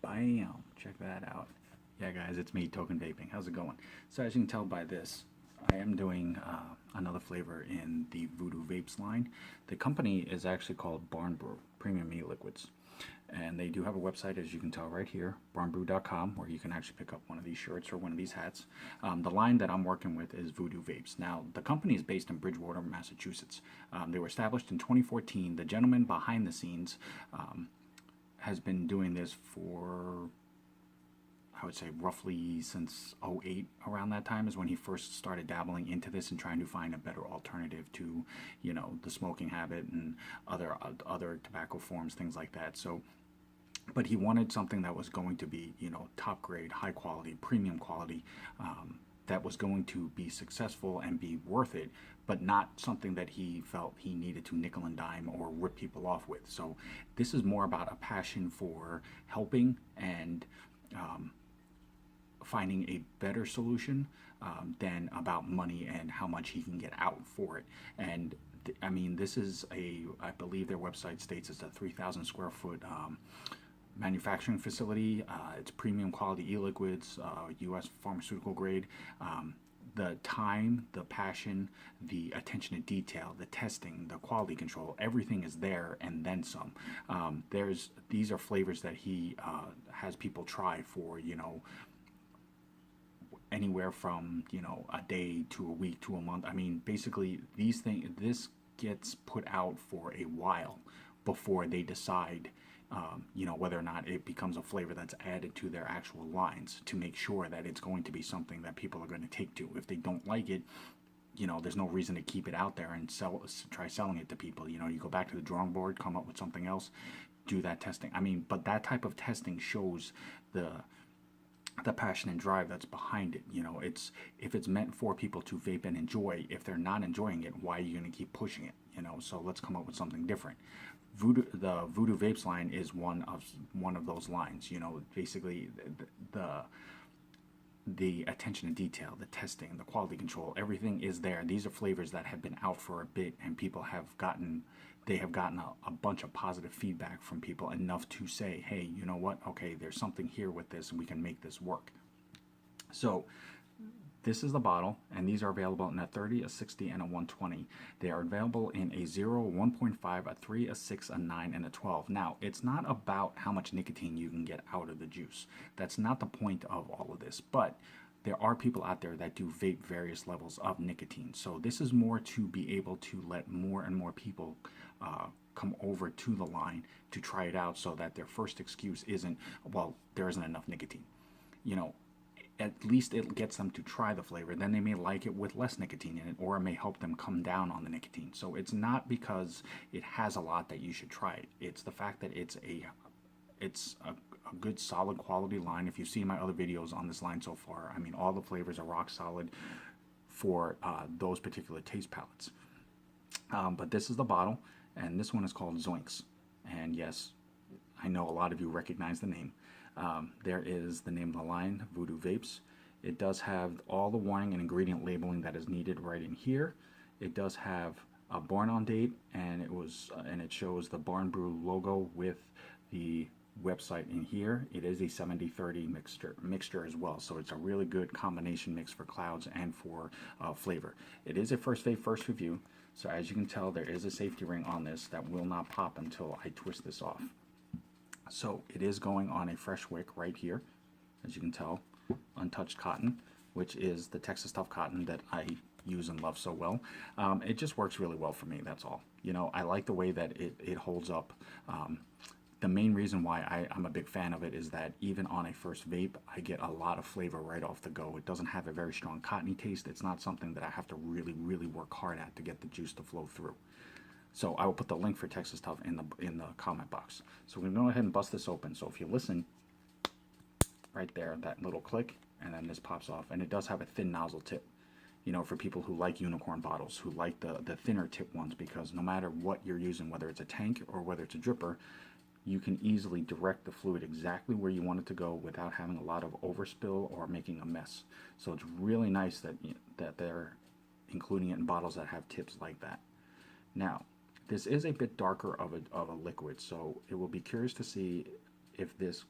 Bam! Check that out. Yeah, guys, it's me, Token Vaping. How's it going? So as you can tell by this, I am doing another flavor in the VooDoo Vapes line. The company is actually called Barn Brew, Premium E-Liquids. And they do have a website, as you can tell right here, barnbrew.com, where you can actually pick up one of these shirts or one of these hats. The line that I'm working with is VooDoo Vapes. Now, the company is based in Bridgewater, Massachusetts. They were established in 2014. The gentleman behind the scenes has been doing this for, I would say, roughly since '08. Around that time is when he first started dabbling into this and trying to find a better alternative to, you know, the smoking habit and other tobacco forms, things like that. So, but he wanted something that was going to be, you know, top grade, high quality, premium quality, that was going to be successful and be worth it, but not something that he felt he needed to nickel and dime or rip people off with. So this is more about a passion for helping and finding a better solution than about money and how much he can get out for it. And I mean, this is I believe their website states it's a 3,000 square foot manufacturing facility. It's premium quality e-liquids, U.S. pharmaceutical grade. The time, the passion, the attention to detail, the testing, the quality control, everything is there and then some. These are flavors that he has people try for, you know, anywhere from, you know, a day to a week to a month. I mean, basically this gets put out for a while before they decide you know, whether or not it becomes a flavor that's added to their actual lines, to make sure that it's going to be something that people are going to take to. If they don't like it, you know, there's no reason to keep it out there and try selling it to people. You know, you go back to the drawing board, come up with something else, do that testing. I mean, but that type of testing shows the passion and drive that's behind it. You know, if it's meant for people to vape and enjoy, if they're not enjoying it, why are you going to keep pushing it? You know, so let's come up with something different. The VooDoo Vapes line is one of those lines. You know, basically the attention to detail, the testing, the quality control, everything is there. These are flavors that have been out for a bit, and people have gotten a bunch of positive feedback from people, enough to say, hey, you know what, okay, there's something here with this and we can make this work. So this is the bottle, and these are available in a 30, a 60, and a 120. They are available in a 0, 1.5, a 3, a 6, a 9, and a 12. Now, it's not about how much nicotine you can get out of the juice. That's not the point of all of this, but there are people out there that do vape various levels of nicotine. So this is more to be able to let more and more people come over to the line to try it out, so that their first excuse isn't, well, there isn't enough nicotine. You know, at least it gets them to try the flavor. Then they may like it with less nicotine in it, or it may help them come down on the nicotine. So it's not because it has a lot that you should try it. It's the fact that it's a good solid quality line. If you see my other videos on this line so far, I mean, all the flavors are rock solid for those particular taste palettes. But this is the bottle, and this one is called Zoinks. And yes, I know a lot of you recognize the name. There is the name of the line, VooDoo Vapes. It does have all the warning and ingredient labeling that is needed right in here. It does have a born on date, and it shows the Barn Brew logo with the website in here. It is a 70-30 mixture as well, so it's a really good combination mix for clouds and for flavor. It is a first vape, first review, so as you can tell, there is a safety ring on this that will not pop until I twist this off. So it is going on a fresh wick right here, as you can tell, untouched cotton, which is the Texas Tough cotton that I use and love so well. It just works really well for me, that's all. You know, I like the way that it holds up. The main reason why I'm a big fan of it is that even on a first vape, I get a lot of flavor right off the go. It doesn't have a very strong cottony taste. It's not something that I have to really, really work hard at to get the juice to flow through. So I will put the link for Texas Tough in the comment box. So we're going to go ahead and bust this open. So if you listen, right there, that little click, and then this pops off. And it does have a thin nozzle tip, you know, for people who like unicorn bottles, who like the thinner tip ones, because no matter what you're using, whether it's a tank or whether it's a dripper, you can easily direct the fluid exactly where you want it to go without having a lot of overspill or making a mess. So it's really nice that they're including it in bottles that have tips like that. Now, this is a bit darker of a liquid, so it will be curious to see if this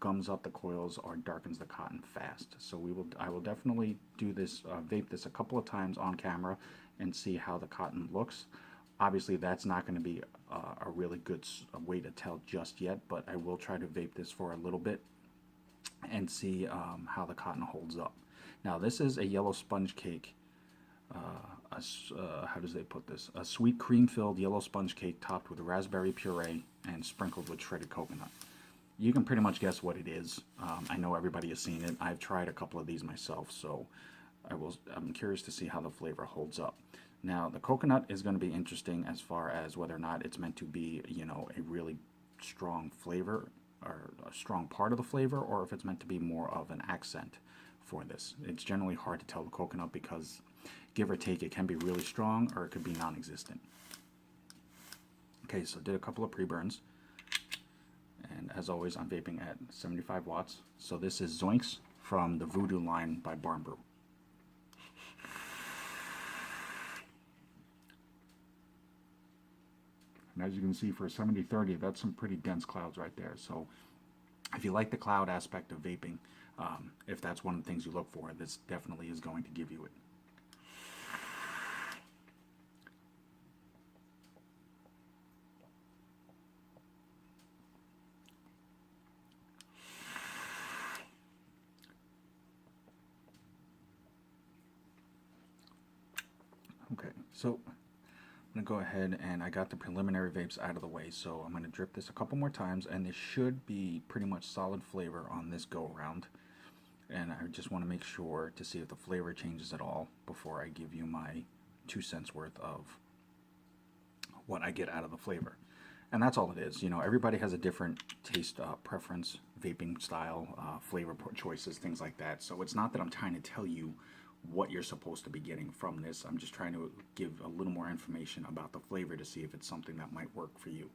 gums up the coils or darkens the cotton fast. So I will definitely do this, vape this a couple of times on camera and see how the cotton looks. Obviously, that's not going to be a really good way to tell just yet, but I will try to vape this for a little bit and see how the cotton holds up. Now, this is a yellow sponge cake. How does they put this? A sweet cream-filled yellow sponge cake topped with raspberry puree and sprinkled with shredded coconut. You can pretty much guess what it is. I know everybody has seen it. I've tried a couple of these myself, so I'm curious to see how the flavor holds up. Now, the coconut is going to be interesting as far as whether or not it's meant to be, you know, a really strong flavor or a strong part of the flavor, or if it's meant to be more of an accent for this. It's generally hard to tell the coconut because, give or take, it can be really strong or it could be non-existent. Okay, so did a couple of pre-burns. And as always, I'm vaping at 75 watts. So this is Zoinks from the VooDoo line by Barn Brew. And as you can see, for 70-30, that's some pretty dense clouds right there. So if you like the cloud aspect of vaping, if that's one of the things you look for, this definitely is going to give you it. Okay, so I'm going to go ahead and I got the preliminary vapes out of the way, so I'm going to drip this a couple more times, and this should be pretty much solid flavor on this go around. And I just want to make sure to see if the flavor changes at all before I give you my 2 cents worth of what I get out of the flavor. And that's all it is. You know, everybody has a different taste preference, vaping style, flavor choices, things like that. So it's not that I'm trying to tell you what you're supposed to be getting from this. I'm just trying to give a little more information about the flavor to see if it's something that might work for you.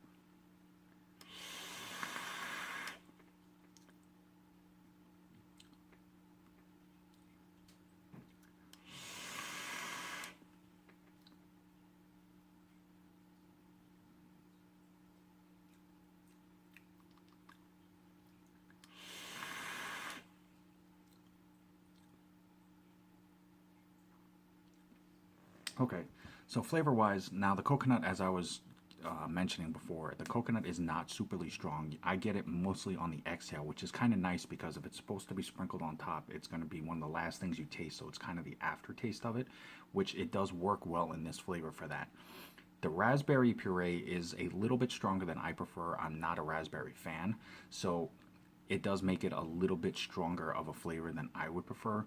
Okay, so flavor-wise, now the coconut, as I was mentioning before, the coconut is not superly strong. I get it mostly on the exhale, which is kind of nice because if it's supposed to be sprinkled on top, it's going to be one of the last things you taste, so it's kind of the aftertaste of it, which it does work well in this flavor for that. The raspberry puree is a little bit stronger than I prefer. I'm not a raspberry fan, so it does make it a little bit stronger of a flavor than I would prefer.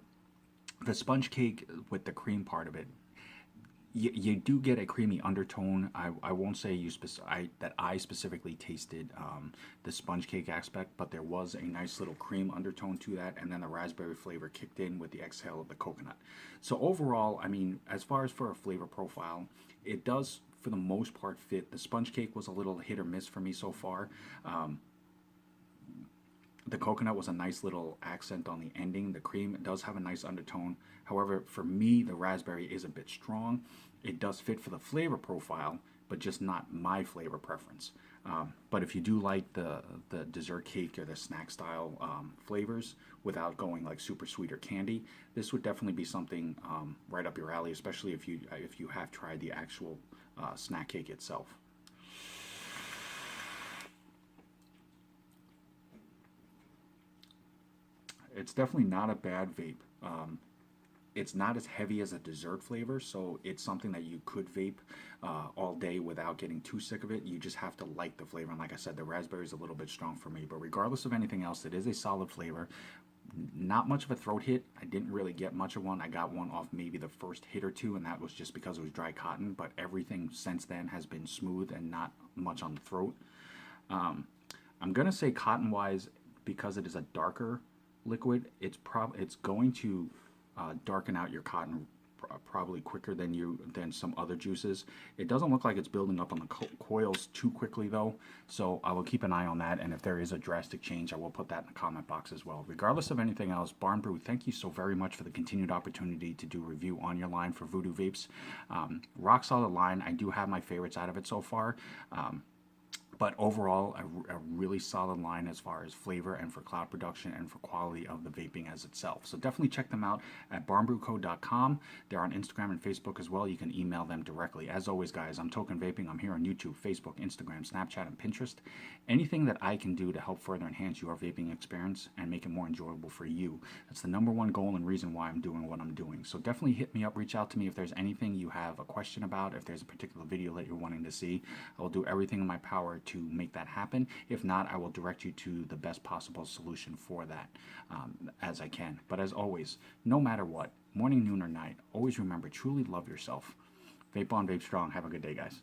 The sponge cake with the cream part of it, you do get a creamy undertone. I won't say that I specifically tasted the sponge cake aspect, but there was a nice little cream undertone to that, and then the raspberry flavor kicked in with the exhale of the coconut. So overall, I mean, as far as for a flavor profile, it does for the most part fit. The sponge cake was a little hit or miss for me so far. The coconut was a nice little accent on the ending. The cream does have a nice undertone. However, for me, the raspberry is a bit strong. It does fit for the flavor profile, but just not my flavor preference. But if you do like the dessert cake or the snack style flavors without going like super sweet or candy, this would definitely be something right up your alley, especially if you have tried the actual snack cake itself. It's definitely not a bad vape. It's not as heavy as a dessert flavor, so it's something that you could vape all day without getting too sick of it. You just have to like the flavor, and like I said, the raspberry is a little bit strong for me, but regardless of anything else, it is a solid flavor. Not much of a throat hit. I didn't really get much of one. I got one off maybe the first hit or two, and that was just because it was dry cotton, but everything since then has been smooth and not much on the throat. I'm going to say cotton-wise, because it is a darker liquid, it's going to darken out your cotton probably quicker than some other juices. It doesn't look like it's building up on the coils too quickly though, so I will keep an eye on that, and if there is a drastic change, I will put that in the comment box as well. Regardless of anything else, Barn Brew, thank you so very much for the continued opportunity to do review on your line for VooDoo Vapes. Rock solid line. I do have my favorites out of it so far. But overall, a really solid line as far as flavor and for cloud production and for quality of the vaping as itself. So definitely check them out at barnbrewco.com. They're on Instagram and Facebook as well. You can email them directly. As always, guys, I'm Token Vaping. I'm here on YouTube, Facebook, Instagram, Snapchat, and Pinterest. Anything that I can do to help further enhance your vaping experience and make it more enjoyable for you. That's the number one goal and reason why I'm doing what I'm doing. So definitely hit me up, reach out to me if there's anything you have a question about, if there's a particular video that you're wanting to see. I will do everything in my power to make that happen. If not, I will direct you to the best possible solution for that as I can. But as always, no matter what, morning, noon, or night, always remember, truly love yourself. Vape on, vape strong. Have a good day, guys.